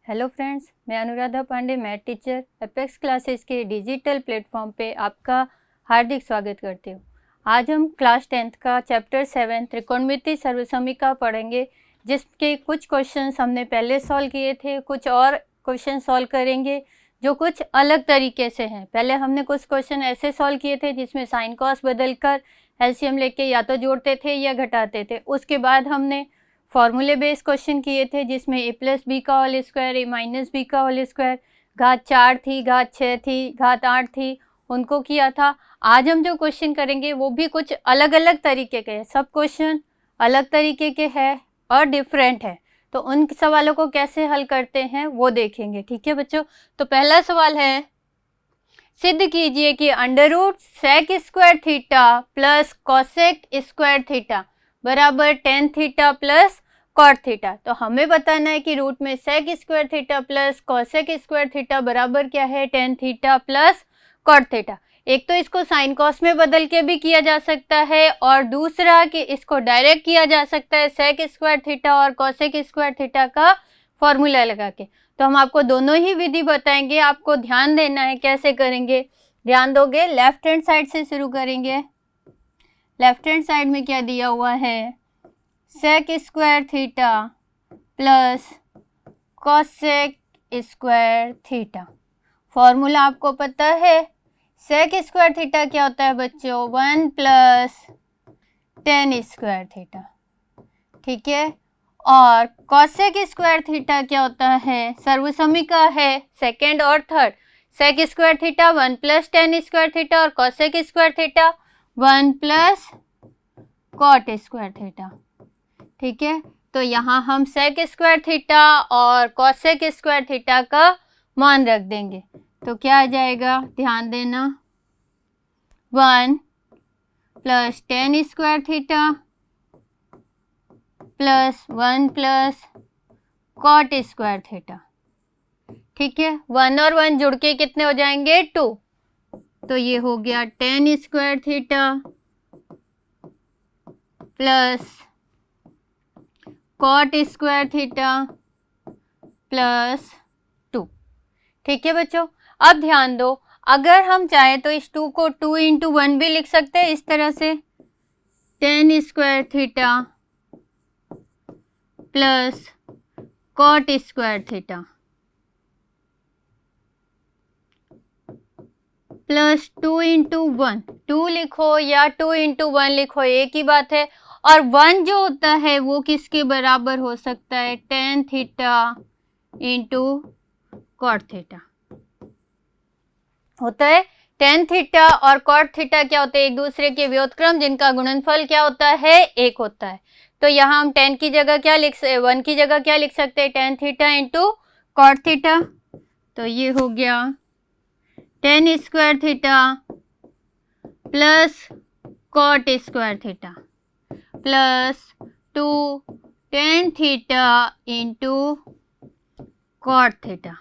Hello friends, मैं Anuradha Pandey, math teacher, apex classes के digital platform पे आपका हार्दिक स्वागत करती हूँ। आज हम क्लास 10th का चैप्टर 7 त्रिकोणमिति सर्वसमीका पढ़ेंगे, जिसके कुछ क्वेश्चंस हमने पहले सॉल्व किए थे, कुछ और क्वेश्चन सॉल्व करेंगे जो कुछ अलग तरीके से हैं। पहले हमने कुछ क्वेश्चन ऐसे सॉल्व किए थे जिसमें साइन कॉस बदल कर एलसीएम लेके या तो जोड़ते थे या घटाते थे। उसके बाद हमने फॉर्मूले बेस्ड क्वेश्चन किए थे जिसमें a प्लस बी का whole square, a minus B का होल स्क्वायर, घात 4 थी, घात 6 थी, घात 8 थी, उनको किया था। आज हम जो क्वेश्चन करेंगे वो भी कुछ अलग अलग तरीके के हैं। सब क्वेश्चन अलग तरीके के हैं और डिफरेंट है, तो उन सवालों को कैसे हल करते हैं वो देखेंगे। ठीक है बच्चों, तो पहला सवाल है, सिद्ध कीजिए कि under root sec square theta plus cosec square theta बराबर tan theta plus cot theta. तो हमें बताना है कि रूट में sec square theta plus cosec square theta बराबर क्या है, tan theta plus cot theta. एक तो इसको साइन कॉस में बदल के भी किया जा सकता है और दूसरा कि इसको डायरेक्ट किया जा सकता है सेक स्क्वायर थीटा और कॉसेक स्क्वायर थीटा का फॉर्मूला लगा के। तो हम आपको दोनों ही विधि बताएंगे, आपको ध्यान देना है कैसे करेंगे। ध्यान दोगे, लेफ्ट हैंड साइड से शुरू करेंगे। लेफ्ट हैंड साइड में क्या दिया हुआ है, sec square theta plus cosec square theta. Formula आपको पता है, सेक स्क्वायर थीटा क्या होता है बच्चों, 1 प्लस टेन स्क्वायर थीटा। ठीक है, और कॉसेक स्क्वायर थीटा क्या होता है, सर्वसमीका है सेकेंड और third. Sec square theta 1 plus tan square theta और cosec square theta 1 plus cot square theta. ठीक है, तो यहाँ हम सेक स्क्वायर थीटा और कॉसेक स्क्वायर थीटा का मान रख देंगे। तो क्या आ जाएगा, ध्यान देना, 1 plus tan square theta plus 1 plus cot square theta. ठीक है, 1 और 1 जुड़ के कितने हो जाएंगे, 2। तो ये हो गया tan square theta plus cot square theta plus 2। ठीक है बच्चों, अब ध्यान दो, अगर हम चाहें तो इस 2 को 2 इंटू 1 भी लिख सकते हैं इस तरह से, tan square theta plus cot square theta plus 2 into 1, 2 लिखो या 2 इंटू 1 लिखो, एक ही बात है। और 1 जो होता है वो किसके बराबर हो सकता है, tan theta into cot theta होता है। टेन थीटा और कॉट थीटा क्या होते हैं, एक दूसरे के व्युत्क्रम जिनका गुणनफल क्या होता है, 1 होता है। तो यहाँ हम 10 की जगह क्या लिख सकते, 1 की जगह क्या लिख सकते हैं, tan theta into cot theta. तो ये हो गया tan square theta plus cot square theta plus 2 tan theta into cot theta.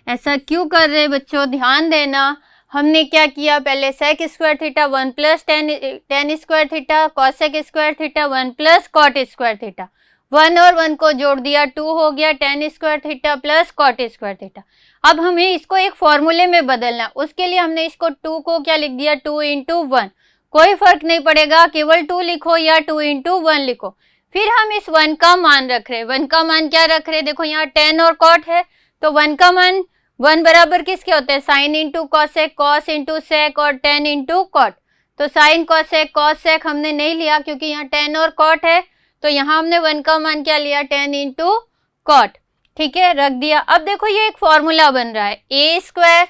ऐसा क्यों कर रहे हैं बच्चों, ध्यान देना। हमने क्या किया, पहले sec square theta 1 plus tan square theta, cosec square theta 1 plus cot square theta, 1 और 1 को जोड़ दिया, 2 हो गया tan square theta plus cot square theta. अब हमें इसको एक फॉर्मूले में बदलना, उसके लिए हमने इसको 2 को क्या लिख दिया, 2 इंटू 1। कोई फर्क नहीं पड़ेगा, केवल 2 लिखो या 2 इंटू 1 लिखो। फिर हम इस 1 का मान रख रहे, 1 का मान क्या रख रहे, देखो यहाँ टेन और कॉट है, तो 1 का मान 1 बराबर किसके होते हैं, sine into cosec, cos into sec और टेन इंटू कॉट। तो साइन कॉसेक कॉस सेक हमने नहीं लिया क्योंकि यहाँ टेन और कॉट है, तो यहाँ हमने 1 का मान क्या लिया, टेन इंटू कॉट। ठीक है, रख दिया। अब देखो ये एक फॉर्मूला बन रहा है, a square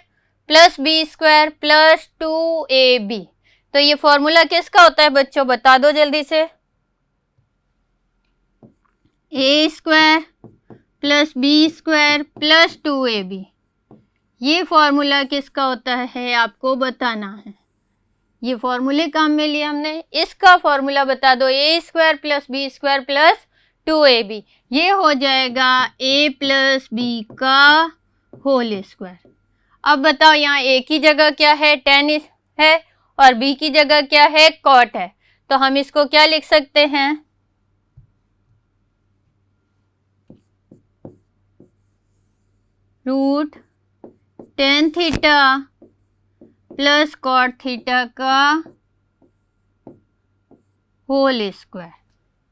plus B square plus 2ab। तो ये फॉर्मूला किसका होता है बच्चों, बता दो जल्दी से, a square plus B square plus 2ab। ये फॉर्मूला किसका होता है आपको बताना है, ये फॉर्मूले काम में लिया हमने, इसका फॉर्मूला बता दो, a square plus B square plus 2ab। ये हो जाएगा a प्लस बी का होल स्क्वायर। अब बताओ यहाँ a की जगह क्या है, टेन है, और b की जगह क्या है, कॉट है। तो हम इसको क्या लिख सकते हैं, root tan theta plus cot theta का होल स्क्वायर।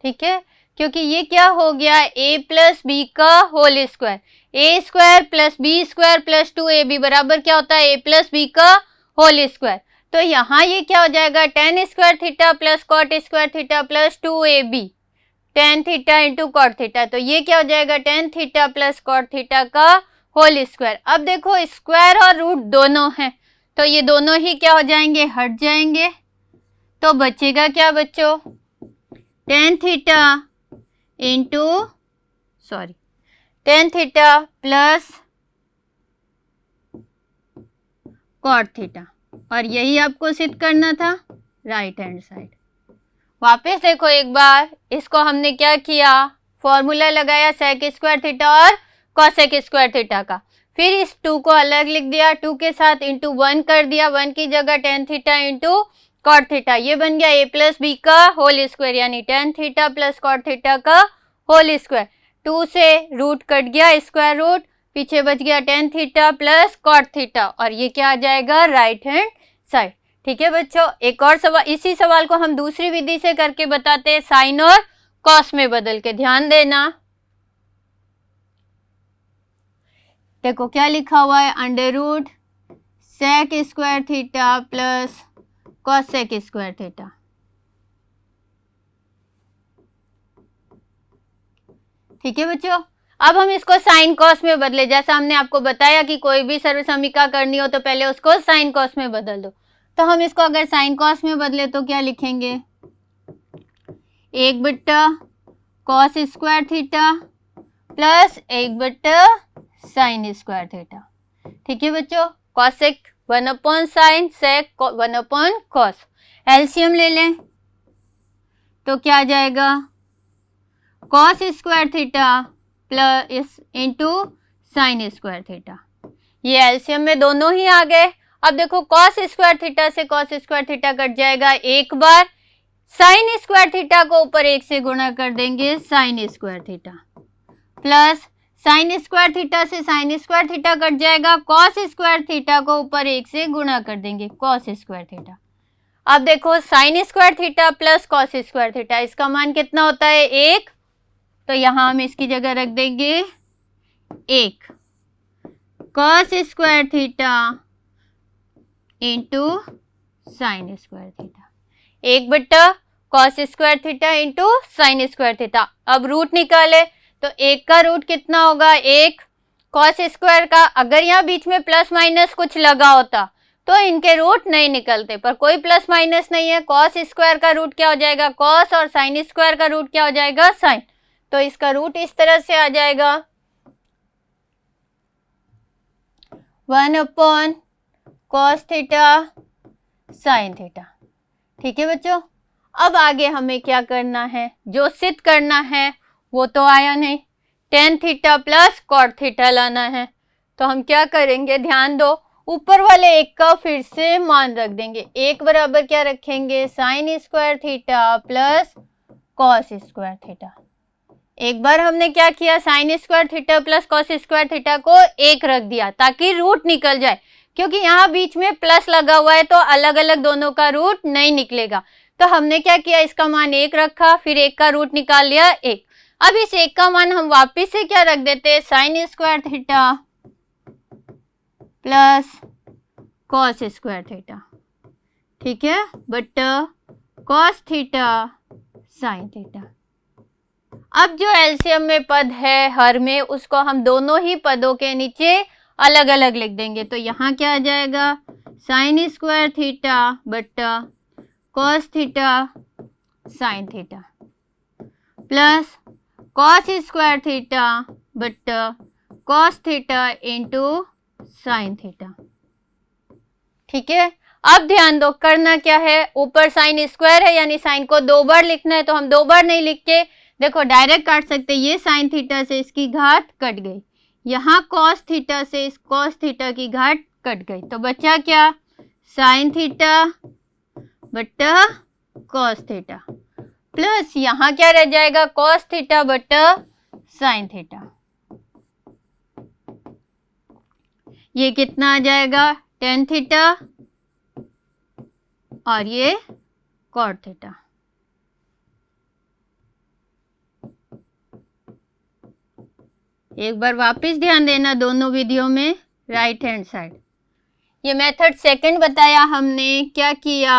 ठीक है, क्योंकि ये क्या हो गया, a प्लस बी का whole square, a square plus B square plus 2ab बराबर क्या होता है, a प्लस बी का होल स्क्वायर। तो यहाँ ये क्या हो जाएगा, tan square theta plus cot square theta plus 2ab, tan theta into cot theta. तो ये क्या हो जाएगा, tan theta plus cot theta का होल स्क्वायर। अब देखो स्क्वायर और रूट दोनों हैं, तो ये दोनों ही क्या हो जाएंगे, हट जाएंगे। तो बचेगा क्या बच्चों, tan theta into tan theta plus cot theta, और यही आपको सिद्ध करना था राइट हैंड साइड। वापस देखो एक बार, इसको हमने क्या किया, फॉर्मूला लगाया सेक स्क्वायर थीटा और कॉसेक स्क्वायर थीटा का, फिर इस 2 को अलग लिख दिया, 2 के साथ इंटू 1 कर दिया, 1 की जगह tan theta into cot theta, ये बन गया a प्लस बी का होल स्क्वायर, यानी tan theta plus cot theta का होल स्क्वायर। 2 से रूट कट गया, स्क्वायर रूट, पीछे बच गया tan theta plus cot theta, और ये क्या आ जाएगा, राइट हैंड साइड। ठीक है बच्चों, एक और सवाल, इसी सवाल को हम दूसरी विधि से करके बताते हैं, साइन और कॉस में बदल के, ध्यान देना। देखो क्या लिखा हुआ है, under root sec square theta plus cosec square theta. ठीक है बच्चों, अब हम इसको साइन कॉस में बदले, जैसा हमने आपको बताया कि कोई भी सर्वसमीका करनी हो तो पहले उसको साइन कॉस में बदल दो। तो हम इसको अगर साइन कॉस में बदले तो क्या लिखेंगे, 1/cos square theta plus 1/sin square theta. ठीक है बच्चों, कॉसेक 1/sin, सेक 1/cos, एलसीएम ले लें तो क्या आ जाएगा, cos square theta plus into sine square theta, ये एलसीएम में दोनों ही आ गए। अब देखो cos स्क्वायर थीटा से cos स्क्वायर थीटा कट जाएगा एक बार, साइन स्क्वायर थीटा को ऊपर 1 से गुणा कर देंगे sign square theta, plus sine square theta से साइन स्क्वायर थीटा कट जाएगा, cos स्क्वायर थीटा को ऊपर 1 से गुणा कर देंगे cos स्क्वायर थीटा। अब देखो sign square theta plus cos square theta, इसका मान कितना होता है, 1, तो यहाँ हम इसकी जगह रख देंगे 1, cos square theta into sign square theta, 1/cos square theta into sign square theta. अब रूट निकाले तो 1 का रूट कितना होगा, 1, cos स्क्वायर का, अगर यहाँ बीच में प्लस माइनस कुछ लगा होता तो इनके रूट नहीं निकलते, पर कोई प्लस माइनस नहीं है, cos स्क्वायर का रूट क्या हो जाएगा, cos, और साइन स्क्वायर का रूट क्या हो जाएगा, साइन। तो इसका रूट इस तरह से आ जाएगा 1/cos थीटा साइन थीटा। ठीक है बच्चों, अब आगे हमें क्या करना है, जो सिद्ध करना है वो तो आया नहीं, tan theta plus cot theta लाना है। तो हम क्या करेंगे, ध्यान दो, ऊपर वाले एक का फिर से मान रख देंगे, एक बराबर क्या रखेंगे, sign square theta plus cos square theta. एक बार हमने क्या किया, sine square theta plus cos square theta को 1 रख दिया ताकि रूट निकल जाए, क्योंकि यहाँ बीच में प्लस लगा हुआ है तो अलग अलग दोनों का रूट नहीं निकलेगा। तो हमने क्या किया, इसका मान 1 रखा, फिर 1 का रूट निकाल लिया 1। अब इस 1 का मान हम वापिस से क्या रख देते हैं, sign square theta plus cos square theta. ठीक है, but cos theta sine theta. अब जो एलसीएम में पद है हर में, उसको हम दोनों ही पदों के नीचे अलग अलग लिख देंगे। तो यहाँ क्या आ जाएगा, साइन स्क्वायर थीटा बट्टा cos theta sine theta plus cos square theta बट्टा cos theta into sine theta. ठीक है, अब ध्यान दो, करना क्या है, ऊपर साइन स्क्वायर है यानी साइन को 2 बार लिखना है, तो हम 2 बार नहीं लिख के देखो डायरेक्ट काट सकते, ये साइन थीटा से इसकी घात कट गई, यहाँ कॉस थीटा से इस कॉस थीटा की घात कट गई, तो बचा क्या, साइन थीटा बट्टा कॉस थीटा प्लस यहाँ क्या रह जाएगा, कॉस थीटा बट्टा साइन थीटा। ये कितना आ जाएगा tan थीटा और ये cot थीटा। एक बार वापस ध्यान देना दोनों विधियों में राइट हैंड साइड। ये मेथड सेकंड बताया हमने। क्या किया,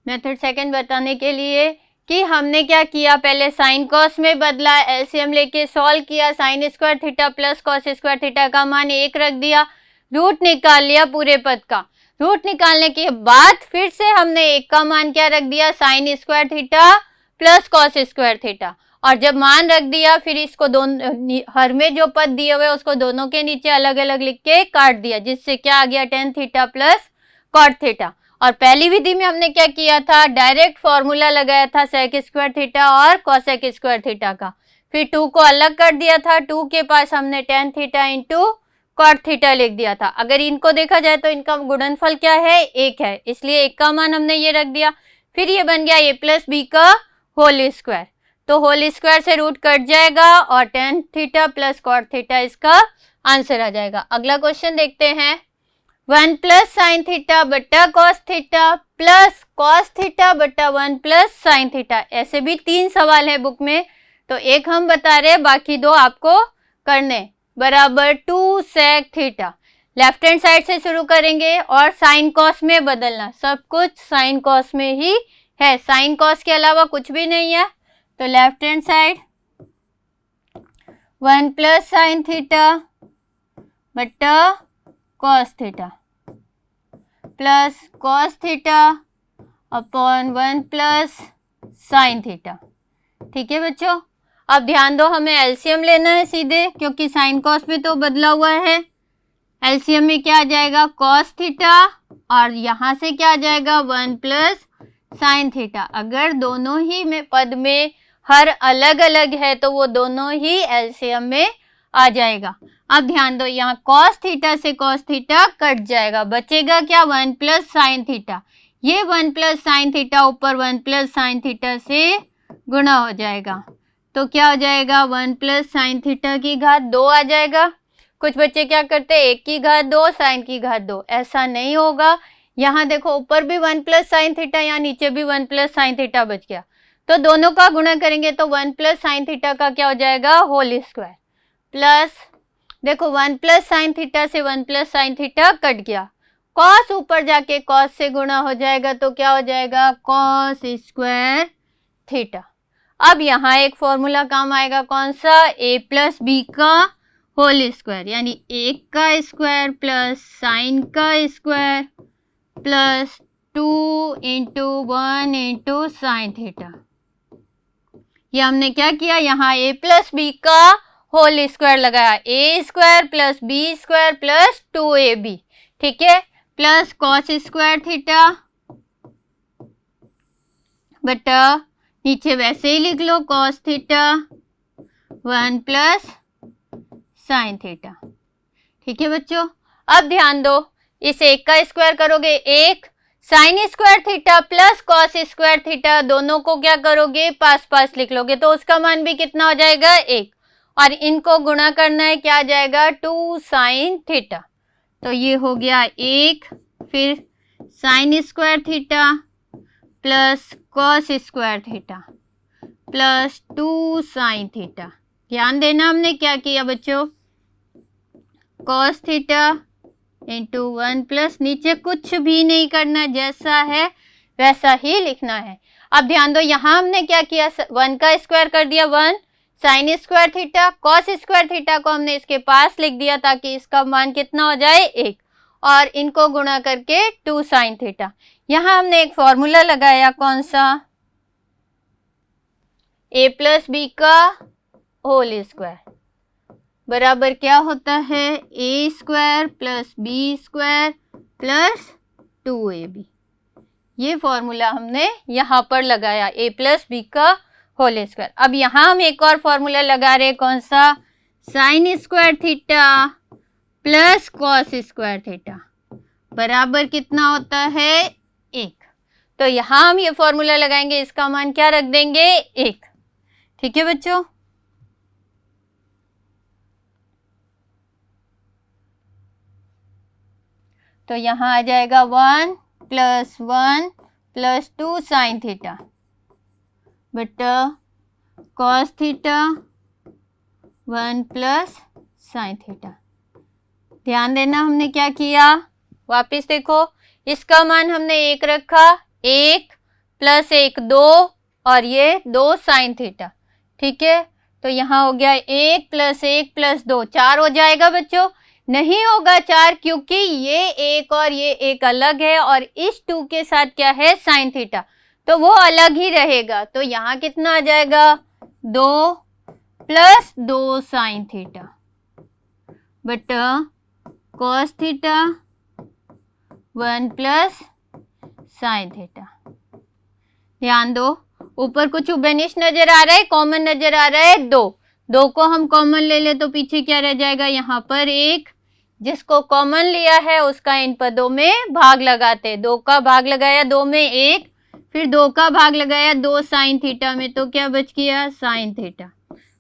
मेथड सेकंड बताने के लिए कि हमने क्या किया, पहले साइन कॉस में बदला, एलसीएम लेके सॉल्व किया, sine square theta plus cos square theta का मान 1 रख दिया, रूट निकाल लिया पूरे पद का। रूट निकालने के बाद फिर से हमने 1 का मान क्या रख दिया, sign square theta plus cos square theta. और जब मान रख दिया फिर इसको दोनों हर में जो पद दिए हुए उसको दोनों के नीचे अलग अलग लिख के काट दिया, जिससे क्या आ गया tan theta plus cot theta. और पहली विधि में हमने क्या किया था, डायरेक्ट फॉर्मूला लगाया था सेक स्क्वायर थीटा और कॉसेक स्क्वायर थीटा का, फिर 2 को अलग कर दिया था, 2 के पास हमने tan theta into cot theta लिख दिया था। अगर इनको देखा जाए तो इनका गुणनफल क्या है, 1 है, इसलिए 1 का मान हमने ये रख दिया। फिर ये बन गया a प्लस बी का होल स्क्वायर, तो होल स्क्वायर से रूट कट जाएगा और tan theta plus cot theta इसका आंसर आ जाएगा। अगला क्वेश्चन देखते हैं, 1 प्लस साइन थीटा बट्टा cos theta plus cos theta बट्टा 1 प्लस साइन थीटा। ऐसे भी 3 सवाल है बुक में, तो एक हम बता रहे हैं, बाकी 2 आपको करने, बराबर 2 sec theta. Left hand side से शुरू करेंगे और साइन कॉस में बदलना, सब कुछ साइन कॉस में ही है, साइन कॉस के अलावा कुछ भी नहीं है। तो left hand side 1 plus sine theta बट्टा cos theta plus cos theta upon 1 plus sine theta. ठीक है बच्चों, अब ध्यान दो, हमें एलसीएम लेना है सीधे, क्योंकि साइन कॉस में तो बदला हुआ है। एलसीएम में क्या आ जाएगा, कॉस थीटा, और यहाँ से क्या आ जाएगा 1 प्लस साइन थीटा। अगर दोनों ही में पद में हर अलग अलग है तो वो दोनों ही एलसीएम में आ जाएगा। अब ध्यान दो, यहाँ कॉस थीटा से कॉस थीटा कट जाएगा, बचेगा क्या 1 प्लस साइन थीटा। ये 1 प्लस साइन थीटा ऊपर 1 प्लस साइन थीटा से गुणा हो जाएगा, तो क्या हो जाएगा 1 प्लस साइन थीटा की घात 2 आ जाएगा। कुछ बच्चे क्या करते हैं 1 की घात 2 साइन की घात 2, ऐसा नहीं होगा। यहाँ देखो ऊपर भी 1 प्लस साइन थीटा, यहाँ नीचे भी 1 प्लस साइन थीटा बच गया, तो दोनों का गुणा करेंगे तो 1 प्लस साइन थीटा का क्या हो जाएगा होल स्क्वायर, प्लस देखो 1 प्लस साइन थीटा से 1 प्लस साइन थीटा कट गया, कॉस ऊपर जाके कॉस से गुणा हो जाएगा, तो क्या हो जाएगा कॉस स्क्वायर थीटा। अब यहाँ एक फॉर्मूला काम आएगा, कौन सा, a प्लस बी का होल स्क्वायर, यानी 1 का स्क्वायर प्लस साइन का square plus 2 into 1 into sine theta. ये हमने क्या किया, यहाँ a प्लस बी का होल स्क्वायर लगाया, a square plus B square plus 2ab, ठीक है, प्लस कॉस स्क्वायर थीटा बटा नीचे वैसे ही लिख लो cos theta 1 plus sine theta. ठीक है बच्चों, अब ध्यान दो, इस 1 का स्क्वायर करोगे 1, sign square theta plus cos square theta दोनों को क्या करोगे पास पास लिख लोगे, तो उसका मान भी कितना हो जाएगा 1, और इनको गुणा करना है, क्या आ जाएगा 2 साइन थीटा। तो ये हो गया 1, फिर sign square theta plus cos square theta plus 2 sine theta. ध्यान देना हमने क्या किया बच्चों, कॉस थीटा इंटू 1 प्लस, नीचे कुछ भी नहीं करना, जैसा है वैसा ही लिखना है। अब ध्यान दो, यहाँ हमने क्या किया 1 का स्क्वायर कर दिया 1, sign square theta, cos square theta को हमने इसके पास लिख दिया ताकि इसका मान कितना हो जाए 1, और इनको गुणा करके 2 साइन थीटा। यहाँ हमने एक फॉर्मूला लगाया, कौन सा, a प्लस बी का होल स्क्वायर बराबर क्या होता है a square plus B square plus 2ab। ये फॉर्मूला हमने यहाँ पर लगाया, a प्लस बी का होल स्क्वायर। अब यहाँ हम एक और फॉर्मूला लगा रहे हैं, कौन सा, sign square theta plus cos square theta बराबर कितना होता है 1। तो यहाँ हम ये फॉर्मूला लगाएंगे, इसका मान क्या रख देंगे 1। ठीक है बच्चों, तो यहाँ आ जाएगा 1 + 1 + 2 sin थीटा बटा cos थीटा 1 + sin थीटा। ध्यान देना हमने क्या किया, वापस देखो, इसका मान हमने 1 रखा, 1 + 1 2 और ये 2 sin थीटा। ठीक है, तो यहाँ हो गया 1 + 1 + 2 4 हो जाएगा बच्चों। नहीं होगा 4 क्योंकि ये 1 और ये 1 अलग है और इस 2 के साथ क्या है sin थीटा, तो वो अलग ही रहेगा। तो यहाँ कितना आ जाएगा 2 + 2 sin थीटा बटा cos थीटा 1 + sin थीटा। ध्यान दो, ऊपर कुछ बेनिश नजर आ रहा है, कॉमन नजर आ रहा है 2 को हम कॉमन ले ले तो पीछे क्या रह जाएगा, यहाँ पर 1, जिसको कॉमन लिया है उसका इन पदों में भाग लगाते, 2 का भाग लगाया 2 में 1, फिर 2 का भाग लगाया 2 sin थीटा में, तो क्या बच गया sin theta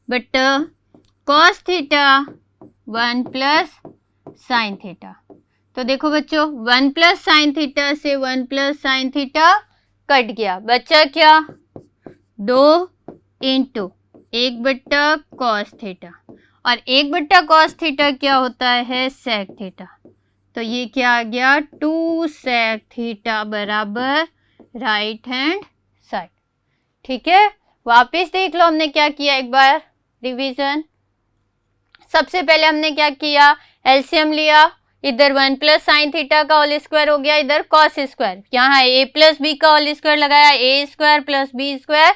but cos theta 1 + sin theta. तो देखो बच्चों 1 + sin थीटा से 1 + sin थीटा कट गया, बचा क्या 2 × 1/cos थीटा और 1/cos थीटा क्या होता है sec थीटा। तो ये क्या आ गया 2 sec थीटा बराबर राइट हैंड साइड। ठीक है, वापस देख लो हमने क्या किया, एक बार रिवीजन। सबसे पहले हमने क्या किया, एलसीएम लिया, इधर 1 + sin थीटा का होल स्क्वायर हो गया, इधर cos स्क्वायर, यहाँ a + b का होल स्क्वायर लगाया, a² + b²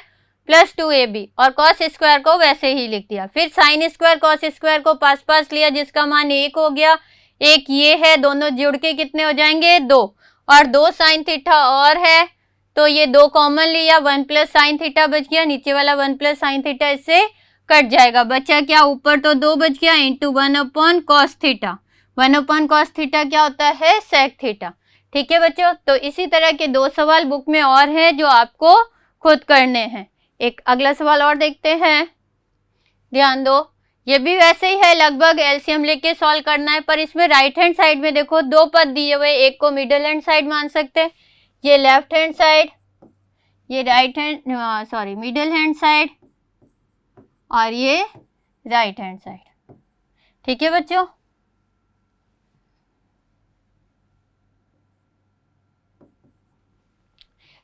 + 2ab और cos स्क्वायर को वैसे ही लिख दिया। फिर sin स्क्वायर cos स्क्वायर को पास पास लिया जिसका मान 1 हो गया, 1 ये है, दोनों जुड़ के कितने हो जाएंगे 2 और 2 sin थीटा और है तो ये 2 कॉमन लिया, 1 + sin थीटा बच गया, नीचे वाला 1 + sin थीटा इससे कट जाएगा, बचा क्या ऊपर तो 2 बच गया into 1/cos theta. 1/cos theta क्या होता है sec थीटा। ठीक है बच्चों, तो इसी तरह के 2 सवाल बुक में और हैं जो आपको खुद करने हैं। एक अगला सवाल और देखते हैं, ध्यान दो, ये भी वैसे ही है, लगभग एलसीएम लेके सॉल्व करना है, पर इसमें राइट हैंड साइड में देखो 2 पद दिए हुए, एक को मिडिल हैंड साइड मान सकते हैं, ये लेफ्ट हैंड साइड, ये right hand middle hand side और ये राइट हैंड साइड। ठीक है बच्चों,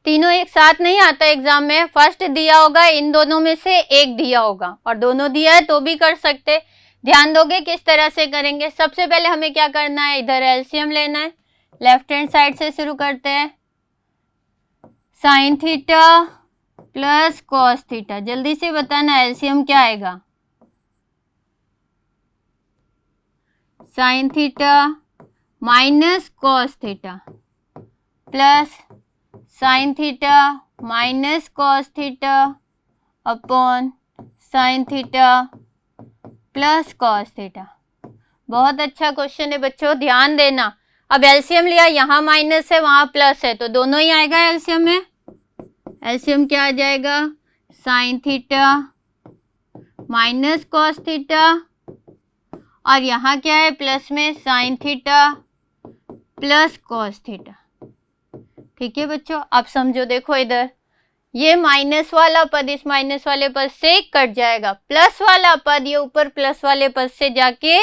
तीनों एक साथ नहीं आता एग्जाम में, फर्स्ट दिया होगा, इन दोनों में से एक दिया होगा और दोनों दिया है तो भी कर सकते। ध्यान दोगे किस तरह से करेंगे। सबसे पहले हमें क्या करना है, इधर एलसीएम लेना है, लेफ्ट हैंड साइड से शुरू करते हैं, sin थीटा + cos थीटा, जल्दी से बताना एलसीएम क्या आएगा, sin theta - cos theta plus sin theta - cos theta upon sin theta plus cos theta. बहुत अच्छा क्वेश्चन है बच्चों, ध्यान देना। अब एलसीएम लिया, यहाँ माइनस है वहाँ प्लस है तो दोनों ही आएगा एलसीएम में। एलसीएम क्या आ जाएगा, sin थीटा - cos थीटा और यहाँ क्या है प्लस में sin theta plus cos theta. ठीक है बच्चों, अब समझो, देखो इधर ये माइनस वाला पद इस माइनस वाले पद से कट जाएगा, प्लस वाला पद ये ऊपर प्लस वाले पद से जाके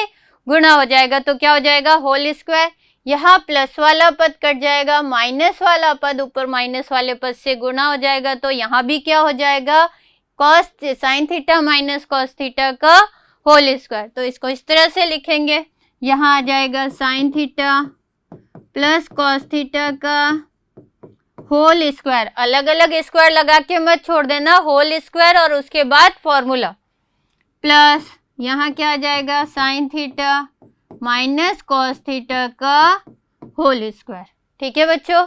गुणा हो जाएगा, तो क्या हो जाएगा होल स्क्वायर। यहाँ प्लस वाला पद कट जाएगा, माइनस वाला पद ऊपर माइनस वाले पद से गुणा हो जाएगा, तो यहाँ भी क्या हो जाएगा sin थीटा - cos थीटा का होल स्क्वायर। तो इसको इस तरह से लिखेंगे, यहाँ आ जाएगा sin theta plus cos theta का होल स्क्वायर, अलग अलग स्क्वायर लगा के मत छोड़ देना, होल स्क्वायर और उसके बाद फॉर्मूला प्लस यहाँ क्या आ जाएगा sin थीटा - cos थीटा का होल स्क्वायर। ठीक है बच्चों,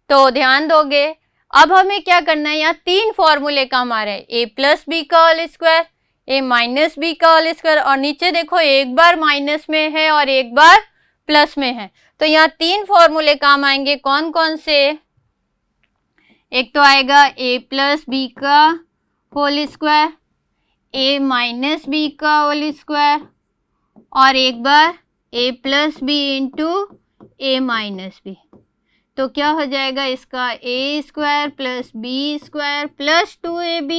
तो ध्यान दोगे। अब हमें क्या करना है, यहाँ 3 फॉर्मूले काम आ रहे हैं, a + b का होल स्क्वायर, a - b का होल स्क्वायर और नीचे देखो एक बार माइनस में है और एक बार प्लस में है, तो यहाँ 3 फॉर्मूले काम आएंगे। कौन कौन से, एक तो आएगा a + b का होल स्क्वायर, a - b का होल स्क्वायर और एक बार a + b into a minus b. तो क्या हो जाएगा इसका a square plus B square plus 2ab,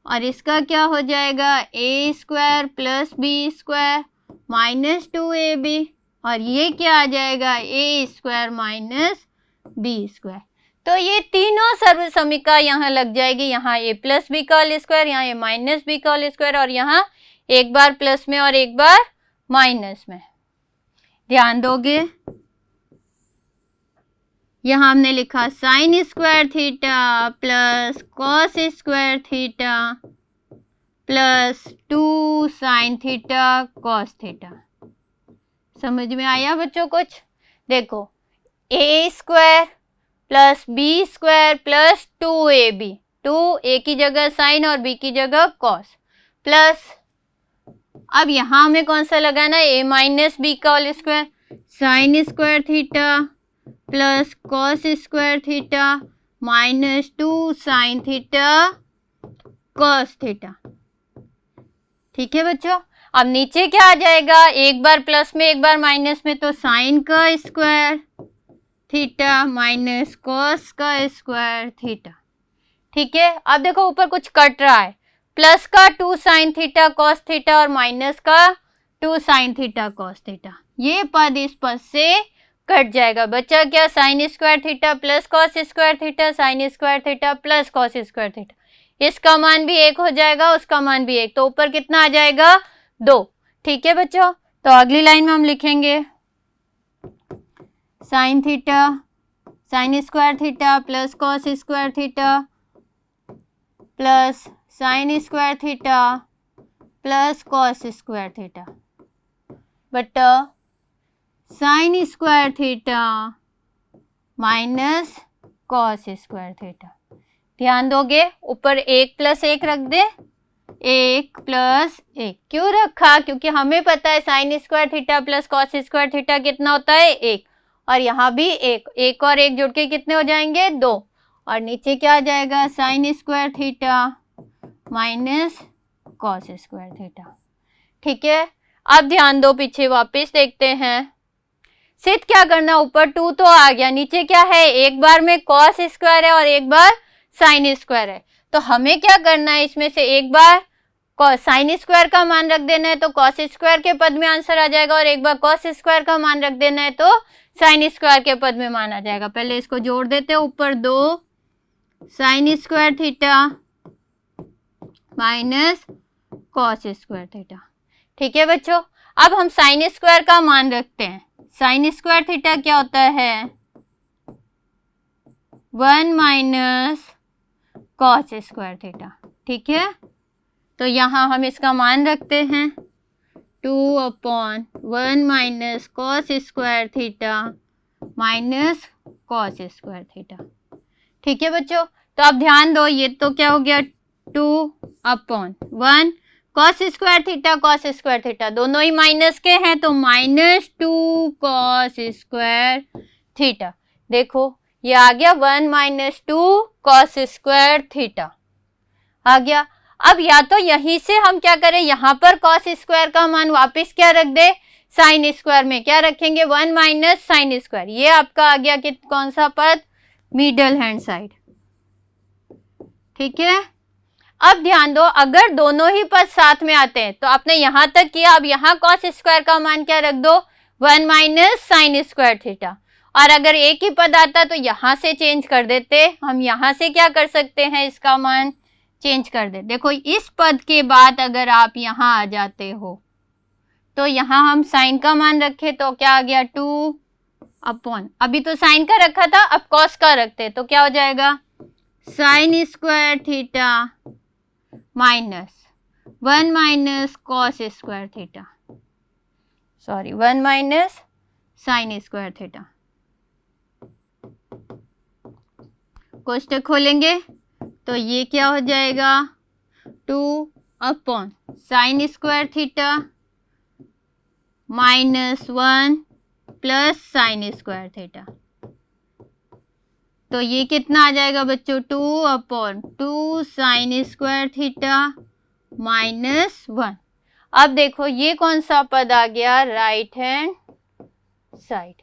और इसका क्या हो जाएगा a square plus B square minus 2ab, और ये क्या आ जाएगा a square minus b square. तो ये तीनों सर्व समीकरण यहाँ लग जाएगी, यहाँ ए प्लस बी का होल स्क्वायर, यहाँ ए माइनस बी का होल स्क्वायर, और यहाँ एक बार प्लस में और एक बार माइनस में। ध्यान दोगे यहाँ हमने लिखा sine square theta plus cos square theta plus 2 sine theta cos theta. समझ में आया बच्चों कुछ? देखो a square plus B square plus 2ab, 2 a की जगह साइन और बी की जगह कॉस, प्लस अब यहाँ हमें कौन सा लगाना है, ए माइनस बी का whole square sine square theta plus cos square theta minus 2 sine theta cos theta. ठीक है बच्चों, अब नीचे क्या आ जाएगा, एक बार प्लस में एक बार माइनस में, तो साइन का स्क्वायर थीटा माइनस कॉस का स्क्वायर थीटा। ठीक है, अब देखो ऊपर कुछ कट रहा है, प्लस का 2 साइन थीटा कॉस थीटा और माइनस का 2 साइन थीटा कॉस थीटा, ये पद इस पद से कट जाएगा। बचा क्या, sign square theta plus cos square theta sine square theta plus cos square theta, इसका मान भी 1 हो जाएगा, उसका मान भी 1, तो ऊपर कितना आ जाएगा 2। ठीक है बच्चों, तो अगली लाइन में हम लिखेंगे sine theta sine square theta plus cos square theta plus sine square theta plus cos square theta बटा sine square theta minus cos square theta. ध्यान दोगे ऊपर 1 प्लस 1 रख दे, 1 प्लस 1 क्यों रखा, क्योंकि हमें पता है sign square theta plus cos square theta कितना होता है 1, और यहाँ भी 1 और 1 जुड़ के कितने हो जाएंगे 2, और नीचे क्या आ जाएगा sine square theta minus cos square theta. ठीक है, अब ध्यान दो पीछे वापस देखते हैं, सिर्फ क्या करना, ऊपर 2 तो आ गया, नीचे क्या है, एक बार में कॉस स्क्वायर है और एक बार साइन स्क्वायर है, तो हमें क्या करना है, इसमें से एक बार साइन स्क्वायर का मान रख देना है तो कॉस स्क्वायर के पद में आंसर आ जाएगा, और एक बार कॉस स्क्वायर का मान रख देना है तो साइन स्क्वायर के पद में मान आ जाएगा। पहले इसको जोड़ देते हैं, ऊपर 2 sine square theta minus cos square theta. ठीक है बच्चों, अब हम साइन स्क्वायर का मान रखते हैं, साइन स्क्वायर थीटा क्या होता है 1 माइनस कॉस स्क्वायर थीटा। ठीक है, तो यहाँ हम इसका मान रखते हैं 2/1 minus cos square theta minus cos square theta. ठीक है बच्चों, तो अब ध्यान दो, ये तो क्या हो गया 2/1 कॉस स्क्वायर थीटा दोनों ही माइनस के हैं, तो माइनस 2 कॉस स्क्वायर थीटा। देखो ये आ गया 1 माइनस 2 कॉस स्क्वायर थीटा आ गया। अब या तो यहीं से हम क्या करें, यहाँ पर कॉस स्क्वायर का मान वापस क्या रख दे, साइन स्क्वायर में क्या रखेंगे 1 माइनस साइन स्क्वायर, ये आपका आ गया कि कौन सा पद, मिडल हैंड साइड। ठीक है, अब ध्यान दो, अगर दोनों ही पद साथ में आते हैं तो आपने यहाँ तक किया, अब यहाँ कॉस स्क्वायर का मान क्या रख दो 1 माइनस साइन स्क्वायर थीटा, और अगर एक ही पद आता तो यहाँ से चेंज कर देते, हम यहाँ से क्या कर सकते हैं, इसका मान चेंज कर दे। देखो इस पद के बाद अगर आप यहाँ आ जाते हो तो यहाँ हम साइन का मान रखे तो क्या आ गया 2/, अभी तो साइन का रखा था, अब कॉस का रखते तो क्या हो जाएगा sine square theta minus 1 minus cos square theta, sorry 1 minus sine square theta. कोष्टक खोलेंगे तो ये क्या हो जाएगा 2/, sine square theta minus 1 plus sine square theta, तो ये कितना आ जाएगा बच्चों 2/2 साइन स्क्वायर थीटा माइनस 1। अब देखो ये कौन सा पद आ गया, राइट हैंड साइड।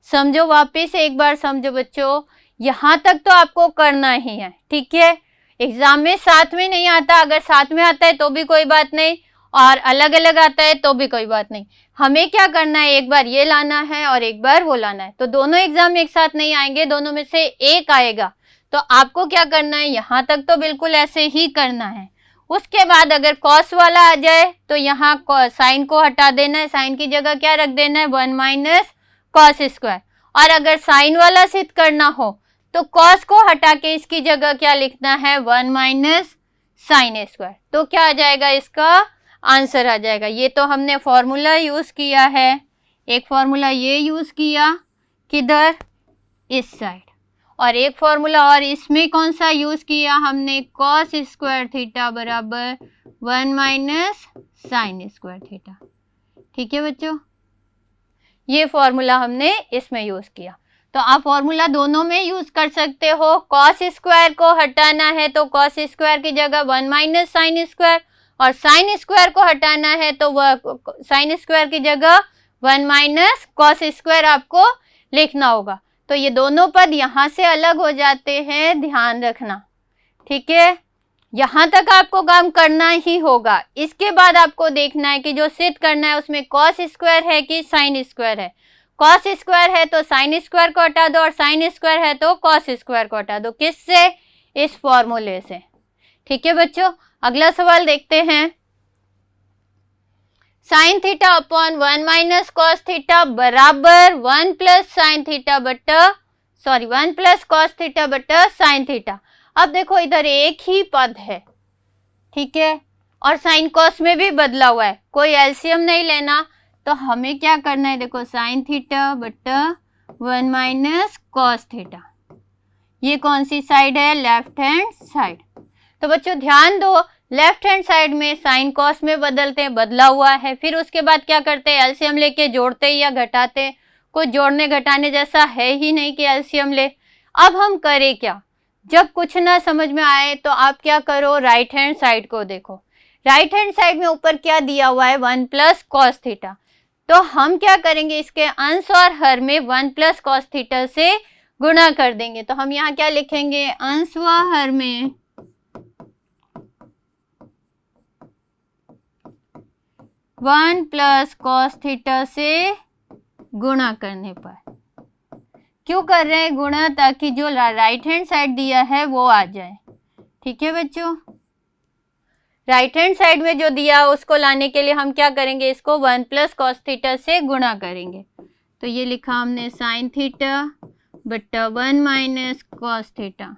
समझो, वापस एक बार समझो बच्चों, यहाँ तक तो आपको करना ही है, ठीक है। एग्जाम में साथ में नहीं आता, अगर साथ में आता है तो भी कोई बात नहीं, और अलग अलग आता है तो भी कोई बात नहीं। हमें क्या करना है, एक बार ये लाना है और एक बार वो लाना है। तो दोनों एग्जाम एक साथ नहीं आएंगे, दोनों में से एक आएगा। तो आपको क्या करना है, यहाँ तक तो बिल्कुल ऐसे ही करना है। उसके बाद अगर कॉस वाला आ जाए तो यहाँ साइन को हटा देना है, साइन की जगह क्या रख देना है, 1 माइनस कॉस स्क्वायर। और अगर साइन वाला सिद्ध करना हो तो कॉस को हटा के इसकी जगह क्या लिखना है, 1 माइनस साइन स्क्वायर। तो क्या आ जाएगा, इसका आंसर आ जाएगा। ये तो हमने फॉर्मूला यूज किया है, एक फॉर्मूला ये यूज किया किधर, इस साइड, और एक फॉर्मूला और इसमें कौन सा यूज किया हमने, कॉस स्क्वायर थीटा बराबर 1 माइनस साइन स्क्वायर थीटा। ठीक है बच्चों, ये फॉर्मूला हमने इसमें यूज किया। तो आप फॉर्मूला दोनों में यूज कर सकते हो। कॉस स्क्वायर को हटाना है तो कॉस स्क्वायर की जगह 1 माइनस साइन स्क्वायर, और साइन स्क्वायर को हटाना है तो वह साइन स्क्वायर की जगह 1 माइनस कॉस स्क्वायर आपको लिखना होगा। तो ये दोनों पद यहाँ से अलग हो जाते हैं, ध्यान रखना, ठीक है। यहाँ तक आपको काम करना ही होगा। इसके बाद आपको देखना है कि जो सिद्ध करना है उसमें कॉस स्क्वायर है कि साइन स्क्वायर है। कॉस स्क्वायर है तो साइन स्क्वायर को हटा दो, और साइन स्क्वायर है तो कॉस स्क्वायर को हटा दो। किससे, इस फॉर्मूले से। ठीक है बच्चों, अगला सवाल देखते हैं। Sine theta upon 1 minus cos theta बराबर 1 प्लस साइन थीटा बटा 1 प्लस कॉस थीटा बटा साइन थीटा। अब देखो इधर एक ही पद है, ठीक है, और साइन कॉस में भी बदला हुआ है, कोई एलसीएम नहीं लेना। तो हमें क्या करना है, देखो साइन थीटा बटा 1 माइनस कॉस थीटा, ये कौन सी साइड है, लेफ्ट हैंड साइड। तो बच्चों ध्यान दो, लेफ्ट हैंड साइड में साइन कॉस में बदलते हैं, बदला हुआ है। फिर उसके बाद क्या करते हैं, एलसीएम लेके जोड़ते या घटाते। कुछ जोड़ने घटाने जैसा है ही नहीं कि एलसीएम ले। अब हम करें क्या, जब कुछ ना समझ में आए तो आप क्या करो, राइट हैंड साइड को देखो। राइट हैंड साइड में ऊपर क्या दिया हुआ है, 1 प्लस कॉस थीटा। तो हम क्या करेंगे, इसके अंश और हर में 1 प्लस कॉस थीटा से गुणा कर देंगे। तो हम यहाँ क्या लिखेंगे, अंश व हर में 1 प्लस कॉस थीटा से गुणा करने पर। क्यों कर रहे हैं गुणा, ताकि जो राइट हैंड साइड दिया है वो आ जाए। ठीक है बच्चों, राइट हैंड साइड में जो दिया उसको लाने के लिए हम क्या करेंगे, इसको 1 प्लस कॉस थीटा से गुणा करेंगे। तो ये लिखा हमने साइन थीटा बट्टा 1 minus cos theta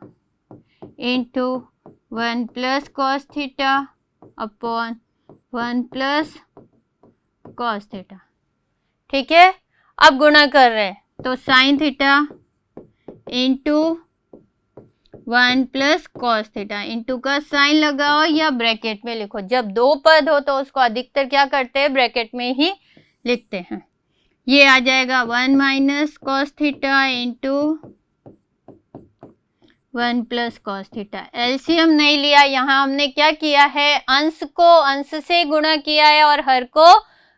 into 1 plus cos theta upon 1 plus cos theta. ठीक है, अब गुणा कर रहे हैं तो sine theta into 1 plus cos theta, into का साइन लगाओ या ब्रैकेट में लिखो। जब दो पद हो तो उसको अधिकतर क्या करते हैं, ब्रैकेट में ही लिखते हैं। ये आ जाएगा 1 minus cos theta into 1 plus cos theta. LCM नहीं लिया, यहाँ हमने क्या किया है, अंश को अंश से गुणा किया है और हर को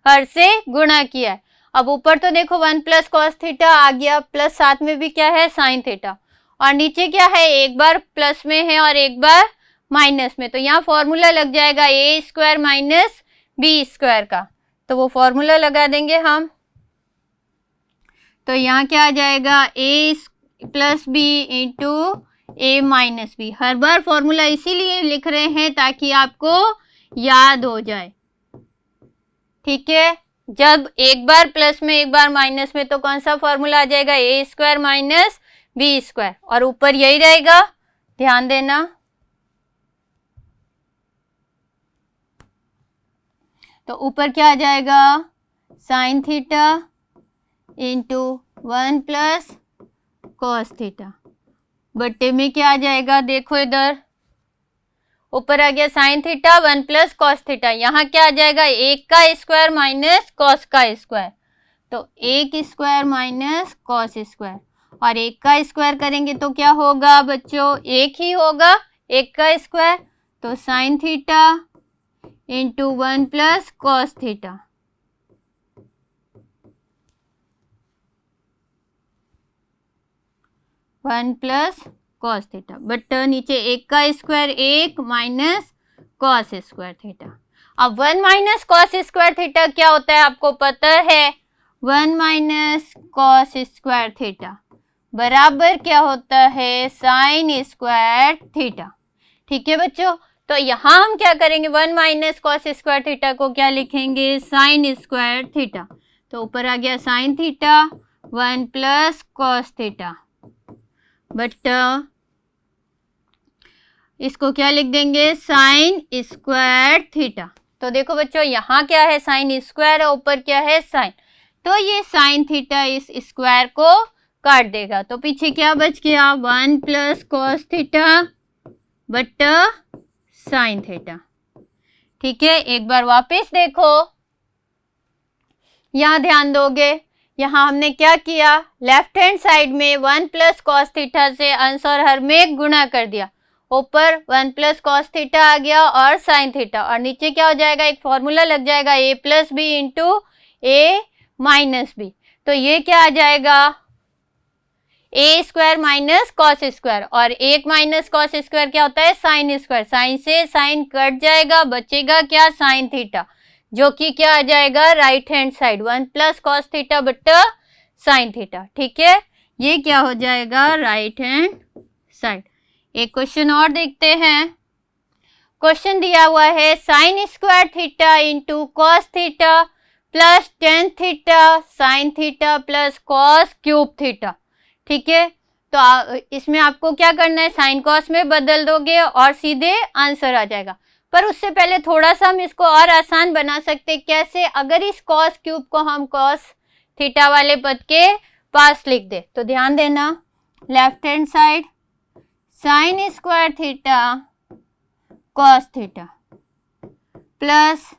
हर से गुणा किया है। अब ऊपर तो देखो 1 प्लस कॉस थीटा आ गया, प्लस साथ में भी क्या है, साइन थीटा, और नीचे क्या है, एक बार प्लस में है और एक बार माइनस में। तो यहाँ फॉर्मूला लग जाएगा a square minus b square का। तो वो फॉर्मूला लगा देंगे हम। तो यहाँ क्या आ जाएगा, ए plus B into a minus B. Her bar formula इसीलिए लिख रहे हैं ताकि आपको याद हो जाए। ठीक है, जब एक बार प्लस में एक बार माइनस में तो कौन सा फॉर्मूला आ जाएगा, a square minus b square, और ऊपर यही रहेगा, ध्यान देना। तो ऊपर क्या आ जाएगा, sine theta into 1 plus cos theta बट्टे में क्या आ जाएगा, देखो इधर ऊपर आ गया sine theta 1 plus cos theta. यहाँ क्या आ जाएगा, एक का स्क्वायर माइनस कॉस का स्क्वायर। तो एक स्क्वायर माइनस कॉस स्क्वायर, और एक का स्क्वायर करेंगे तो क्या होगा बच्चों, एक ही होगा, एक का स्क्वायर। तो sine theta into 1 plus cos theta. 1 plus cos theta, but नीचे 1 का square 1 minus cos square theta. अब 1 माइनस कॉस स्क्वायर थीटा क्या होता है आपको पता है, 1 माइनस कॉस स्क्वायर थीटा बराबर क्या होता है, साइन स्क्वायर थीटा। ठीक है बच्चों, तो यहाँ हम क्या करेंगे, 1 माइनस कॉस स्क्वायर थीटा को क्या लिखेंगे, साइन स्क्वायर थीटा। तो ऊपर आ गया sine theta 1 plus cos theta, but इसको क्या लिख देंगे, साइन स्क्वायर थीटा। तो देखो बच्चों यहाँ क्या है, साइन स्क्वायर है, ऊपर क्या है साइन, तो ये साइन थीटा इस स्क्वायर को काट देगा, तो पीछे क्या बच गया, 1 plus cos theta but sign theta. ठीक है, एक बार वापस देखो, यहाँ ध्यान दोगे, यहाँ हमने क्या किया, लेफ्ट हैंड साइड में 1 प्लस कॉस थीटा से अंश और हर में गुणा कर दिया, ऊपर 1 प्लस कॉस थीटा आ गया और साइन थीटा, और नीचे क्या हो जाएगा, एक फॉर्मूला लग जाएगा ए plus B into a minus b. तो ये क्या आ जाएगा, a square minus cos square, और 1 माइनस कॉस स्क्वायर क्या होता है, साइन स्क्वायर, साइन से साइन कट जाएगा, बचेगा क्या, साइन थीटा, जो कि क्या आ जाएगा right hand side, 1 plus cos theta बट्टा साइन थीटा। ठीक है, ये क्या हो जाएगा राइट हैंड साइड। एक क्वेश्चन और देखते हैं, क्वेश्चन दिया हुआ है sign square theta into cos theta plus tan theta sine theta plus cos cube theta. ठीक है, तो इसमें आपको क्या करना है, साइन कॉस में बदल दोगे और सीधे आंसर आ जाएगा। पर उससे पहले थोड़ा सा हम इसको और आसान बना सकते, कैसे, अगर इस कॉस क्यूब को हम कॉस थीटा वाले पद के पास लिख दे, तो ध्यान देना, left hand side sign square theta cos theta plus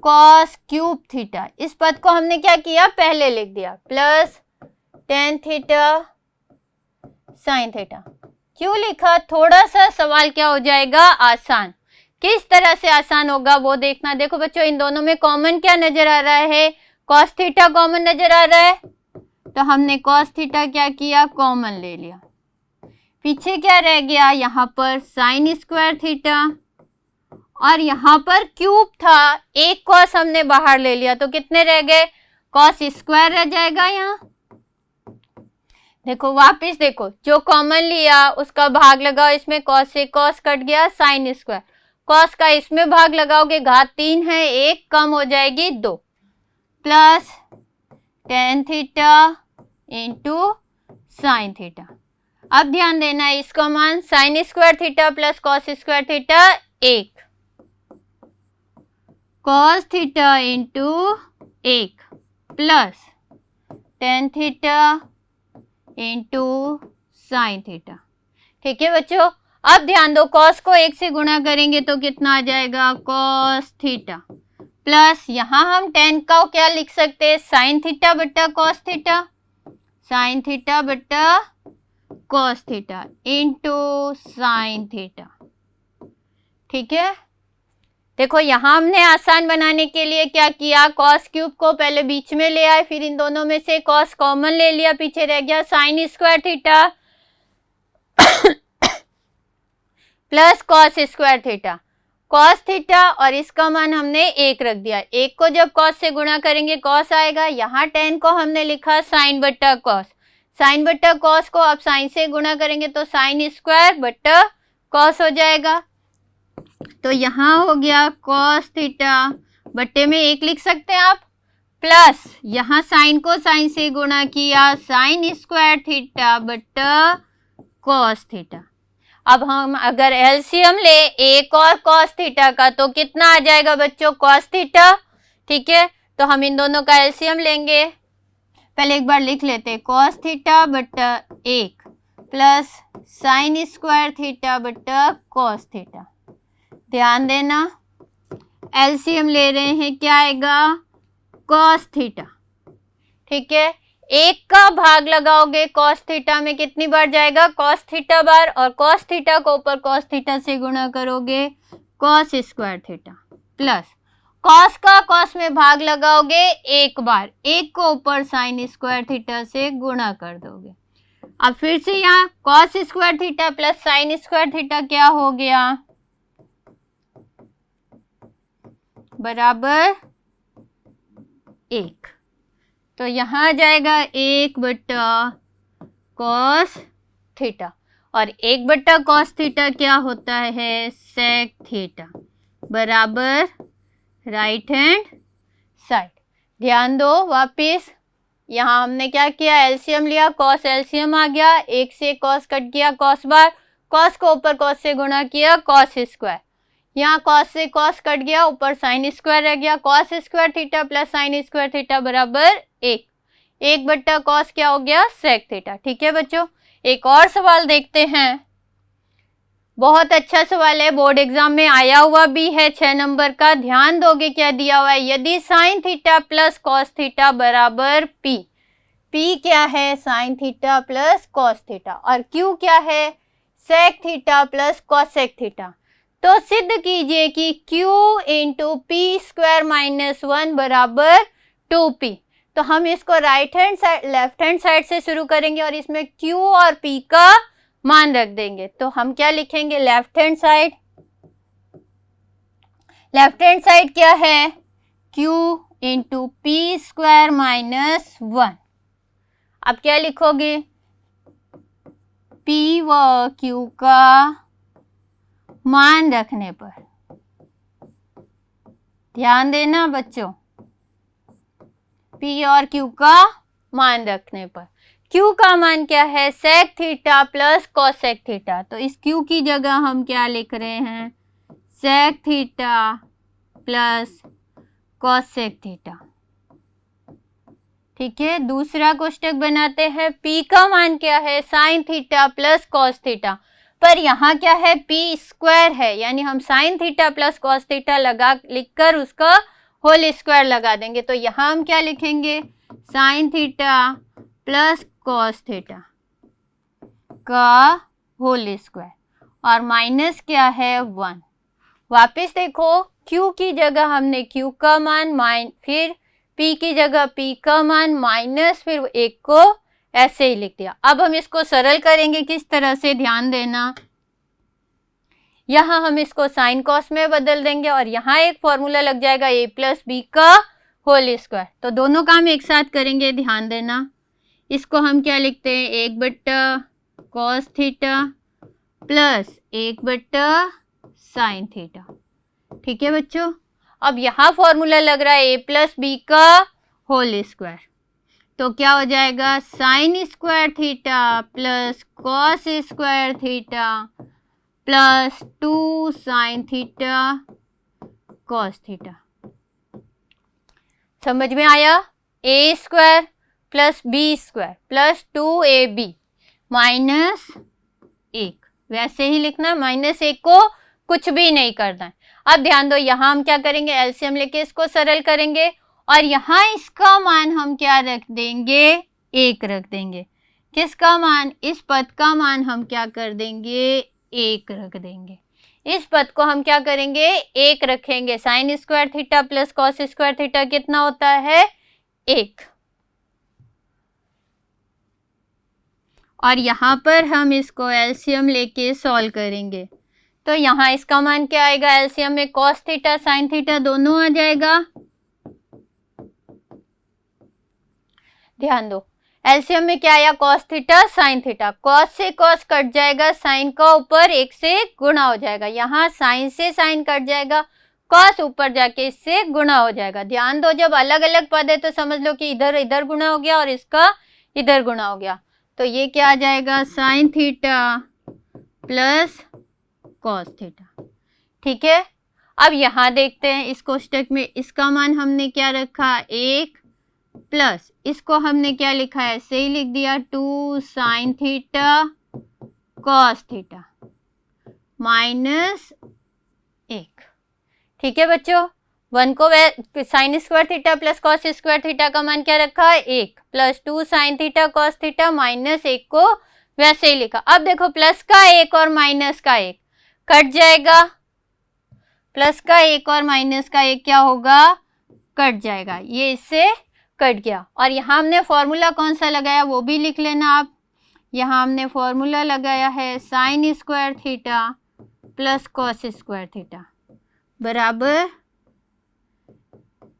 cos cube theta, इस पद को हमने क्या किया, पहले लिख दिया, plus tan theta sine theta. क्यों लिखा, थोड़ा सा सवाल क्या हो जाएगा, आसान। किस तरह से आसान होगा वो देखना। देखो बच्चों, इन दोनों में कॉमन क्या नजर आ रहा है, कॉस थीटा कॉमन नजर आ रहा है, तो हमने कॉस थीटा क्या किया, कॉमन ले लिया। पीछे क्या रह गया, यहाँ पर साइन स्क्वायर थीटा और यहाँ पर क्यूब था, एक कॉस हमने बाहर ले लिया, तो कितने रह गए, कॉस स्क्वायर रह जाएगा यहाँ। देखो वापस देखो, जो कॉमन लिया उसका भाग लगाओ, इसमें कॉस से कॉस कट गया, साइन स्क्वायर, कॉस का इसमें भाग लगाओगे, घात 3 है, एक कम हो जाएगी 2, plus ten theta into sine theta. अब ध्यान देना, इसका मान sign square theta plus cos square theta 1, cos theta into 1 plus ten theta into sine theta. ठीक है बच्चों, अब ध्यान दो, कॉस को 1 से गुणा करेंगे तो कितना आ जाएगा, कॉस थीटा प्लस यहाँ हम टेन का क्या लिख सकते हैं, साइन थीटा बट्टा कॉस थीटा, साइन थीटा बट्टा cos theta into sine theta. ठीक है, देखो यहाँ हमने आसान बनाने के लिए क्या किया, कॉस क्यूब को पहले बीच में ले आए, फिर इन दोनों में से कॉस कॉमन ले लिया, पीछे रह गया sign square theta plus cos square theta, cos theta और इसका मान हमने 1 रख दिया, 1 को जब कॉस से गुणा करेंगे कॉस आएगा, यहाँ 10 को हमने लिखा साइन बट्टा कॉस, साइन बट्टा कॉस को अब साइन से गुणा करेंगे तो साइन स्क्वायर बट्टा कॉस हो जाएगा, तो यहाँ हो गया कॉस थीटा बट्टे में 1 लिख सकते हैं आप, प्लस यहाँ साइन को साइन से गुणा किया, साइन स्क्वायर थीटा बट्टा कॉस थीटा। अब हम अगर एलसीएम ले एक और कॉस थीटा का तो कितना आ जाएगा बच्चों, कॉस थीटा। ठीक है, तो हम इन दोनों का एलसीएम लेंगे, पहले एक बार लिख लेते हैं, कॉस थीटा बट्टा 1 प्लस साइन स्क्वायर थीटा बट्टा कॉस थीटा। ध्यान देना, एलसीएम ले रहे हैं, क्या आएगा, कॉस थीटा। ठीक है, 1 का भाग लगाओगे कॉस थीटा में कितनी बार जाएगा, कॉस थीटा बार, और कॉस थीटा को ऊपर कॉस थीटा से गुणा करोगे cos square theta, plus cos का कॉस में भाग लगाओगे 1 बार, 1 को ऊपर साइन स्क्वायर थीटा से गुणा कर दोगे। अब फिर से यहाँ cos square theta plus sine square theta क्या हो गया, बराबर 1। तो यहाँ आ जाएगा 1/cos थीटा, और 1/cos थीटा क्या होता है, सेक थीटा, बराबर राइट हैंड साइड। ध्यान दो वापिस, यहाँ हमने क्या किया, एलसीएम लिया, कॉस एलसीएम आ गया, 1 से कॉस कट गया, कॉस बार, कॉस को ऊपर कॉस से गुणा किया, कॉस स्क्वायर, यहाँ कॉस से कॉस कट गया, ऊपर साइन स्क्वायर रह गया, cos square theta plus sine square theta बराबर 1। 1/cos क्या हो गया, सेक थीटा। ठीक है बच्चों, एक और सवाल देखते हैं, बहुत अच्छा सवाल है, बोर्ड एग्जाम में आया हुआ भी है, 6 नंबर का। ध्यान दोगे क्या दिया हुआ है, यदि sine theta plus cos theta बराबर पी, पी क्या है, sine theta plus cos theta, और क्यू क्या है, sec theta plus cosec theta, तो सिद्ध कीजिए कि Q into P square minus 1 बराबर 2p। तो हम इसको right hand side left hand side से शुरू करेंगे और इसमें Q और P का मान रख देंगे। तो हम क्या लिखेंगे, left hand side, left hand side क्या है, Q into P square minus 1। अब क्या लिखोगे, P व Q का मान रखने पर, ध्यान देना बच्चों, P और Q का मान रखने पर, Q का मान क्या है, sec theta plus cosec theta, तो इस Q की जगह हम क्या लिख रहे हैं, sec theta plus cosec theta. ठीक है, दूसरा कोष्टक बनाते हैं, P का मान क्या है, sine theta plus cos theta, पर यहाँ क्या है, P स्क्वायर है, यानी हम sign theta plus cos theta लिखकर उसका होल स्क्वायर लगा देंगे। तो यहाँ हम क्या लिखेंगे, sine theta plus cos theta का होल स्क्वायर, और माइनस क्या है 1। वापस देखो, Q की जगह हमने Q का मान फिर P की जगह P का मान माइनस फिर 1 को ऐसे ही लिख दिया। अब हम इसको सरल करेंगे किस तरह से, ध्यान देना, यहाँ हम इसको साइन कॉस में बदल देंगे और यहाँ एक फॉर्मूला लग जाएगा a प्लस बी का होल स्क्वायर। तो दोनों काम एक साथ करेंगे, ध्यान देना, इसको हम क्या लिखते हैं, 1/cos theta plus 1/sin theta. ठीक है बच्चों, अब यहाँ फॉर्मूला लग रहा है a प्लस बी का होल स्क्वायर, तो क्या हो जाएगा, sine square theta plus cos square theta plus 2 sine theta cos theta. समझ में आया, a square plus B square plus 2ab minus 1, वैसे ही लिखना, माइनस 1 को कुछ भी नहीं करना है। अब ध्यान दो, यहाँ हम क्या करेंगे, एलसीएम लेके इसको सरल करेंगे, और यहाँ इसका मान हम क्या रख देंगे, 1 रख देंगे। किसका मान, इस पद का मान हम क्या कर देंगे, 1 रख देंगे। इस पद को हम क्या करेंगे, 1 रखेंगे। Sign square theta plus cos square theta कितना होता है, 1। और यहाँ पर हम इसको एलसीएम लेके सॉल्व करेंगे, तो यहाँ इसका मान क्या आएगा, एलसीएम में कॉस थीटा साइन थीटा दोनों आ जाएगा। ध्यान दो, एलसीएम में क्या आया, cos theta sine theta, cos से कॉस कट जाएगा, साइन का ऊपर 1 से गुणा हो जाएगा, यहाँ साइन से साइन कट जाएगा, कॉस ऊपर जाके इससे गुणा हो जाएगा। ध्यान दो, जब अलग अलग पद है तो समझ लो कि इधर इधर गुणा हो गया और इसका इधर गुणा हो गया, तो ये क्या आ जाएगा, sign theta plus cos theta. ठीक है, अब यहाँ देखते हैं, इस कोष्टक में इसका मान हमने क्या रखा, 1 प्लस इसको हमने क्या लिखा है, ऐसे ही लिख दिया, 2 sine theta cos theta minus 1। ठीक है बच्चों, 1 को sign square theta plus cos square theta का मान क्या रखा है, 1 plus 2 sine theta cos theta minus 1 को वैसे ही लिखा। अब देखो, प्लस का 1 और माइनस का 1 कट जाएगा, प्लस का 1 और माइनस का 1 क्या होगा, कट जाएगा, ये इससे कट गया। और यहाँ हमने फॉर्मूला कौन सा लगाया वो भी लिख लेना आप, यहाँ हमने फॉर्मूला लगाया है sign square theta plus cos square theta बराबर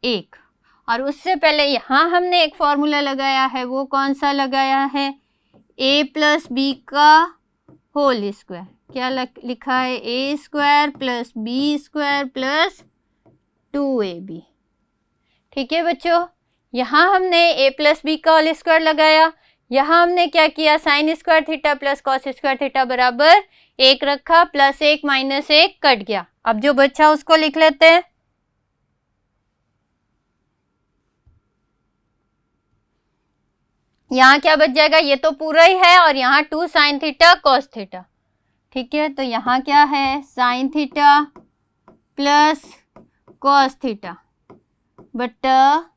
1। और उससे पहले यहाँ हमने एक फॉर्मूला लगाया है, वो कौन सा लगाया है, a प्लस बी का होल स्क्वायर। क्या लिखा है, a square plus B square plus 2ab। ठीक है बच्चों, यहाँ हमने a प्लस बी का होल स्क्वायर लगाया, यहाँ हमने क्या किया, sine square theta plus cos square theta बराबर 1 रखा, प्लस 1 माइनस 1 कट गया। अब जो बचा उसको लिख लेते हैं। यहाँ क्या बच जाएगा, ये तो पूरा ही है, और यहाँ 2 साइन थीटा कॉस थीटा। ठीक है, तो यहाँ क्या है, sine theta plus cos theta बटा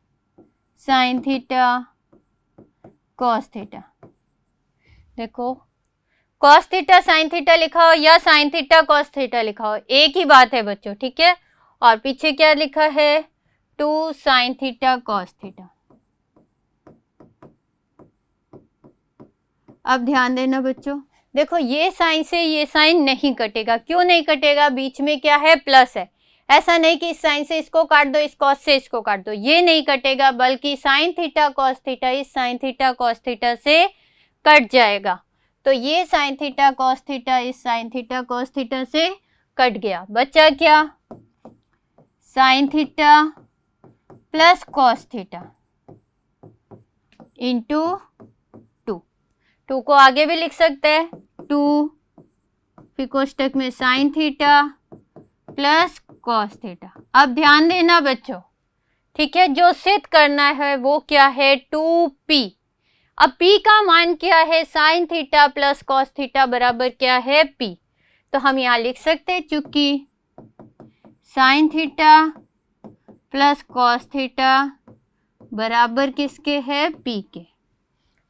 साइन थीटा कॉस थीटा। देखो, कॉस थीटा साइन थीटा लिखा हो या साइन थीटा कॉस थीटा लिखा हो, एक ही बात है बच्चों। ठीक है, और पीछे क्या लिखा है, 2 साइन थीटा कॉस थीटा। अब ध्यान देना बच्चों, देखो ये साइन से ये साइन नहीं कटेगा। क्यों नहीं कटेगा, बीच में क्या है, प्लस है। ऐसा नहीं कि इस साइन से इसको काट दो, इस कॉस से इसको काट दो, ये नहीं कटेगा, बल्कि साइन थीटा कॉस थीटा इस साइन थीटा कॉस थीटा से कट जाएगा। तो ये साइन थीटा कॉस थीटा इस साइन थीटा कॉस थीटा से कट गया। बचा क्या, sign theta plus cos theta into 2 को आगे भी लिख सकते हैं, 2 फिर कोष्टक में sign theta plus cos theta. अब ध्यान देना बच्चों, ठीक है, जो सिद्ध करना है वो क्या है, 2p। अब p का मान क्या है, sine theta plus cos theta बराबर क्या है, p। तो हम यहाँ लिख सकते हैं, चूंकि sign theta plus cos theta बराबर किसके है, p के।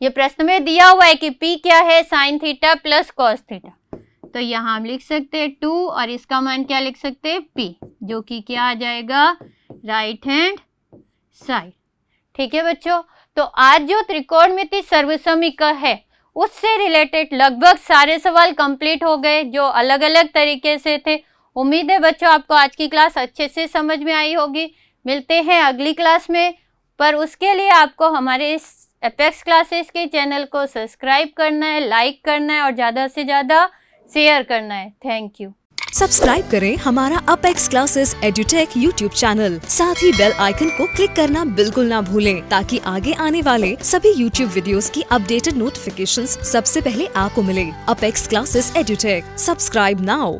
ये प्रश्न में दिया हुआ है कि p क्या है, sine theta plus cos theta. तो यहाँ हम लिख सकते हैं 2 और इसका मान क्या लिख सकते हैं, p, जो कि क्या आ जाएगा, राइट हैंड साइड। ठीक है बच्चों, तो आज जो त्रिकोणमिति सर्वसमीकरण है उससे रिलेटेड लगभग सारे सवाल कंप्लीट हो गए, जो अलग अलग तरीके से थे। उम्मीद है बच्चों आपको आज की क्लास अच्छे से समझ में आई होगी। मिलते हैं अगली क्लास में, पर उसके लिए आपको हमारे इस एपेक्स क्लासेस के चैनल को सब्सक्राइब करना है, लाइक करना है और ज़्यादा से ज़्यादा शेयर करना है। Thank you. सब्सक्राइब करें हमारा apex classes edutech YouTube channel, साथ ही बेल आइकन को क्लिक करना बिल्कुल ना भूलें, ताकि आगे आने वाले सभी यूट्यूब वीडियोस की अपडेटेड नोटिफिकेशंस सबसे पहले आपको मिले। Apex classes edutech, subscribe now.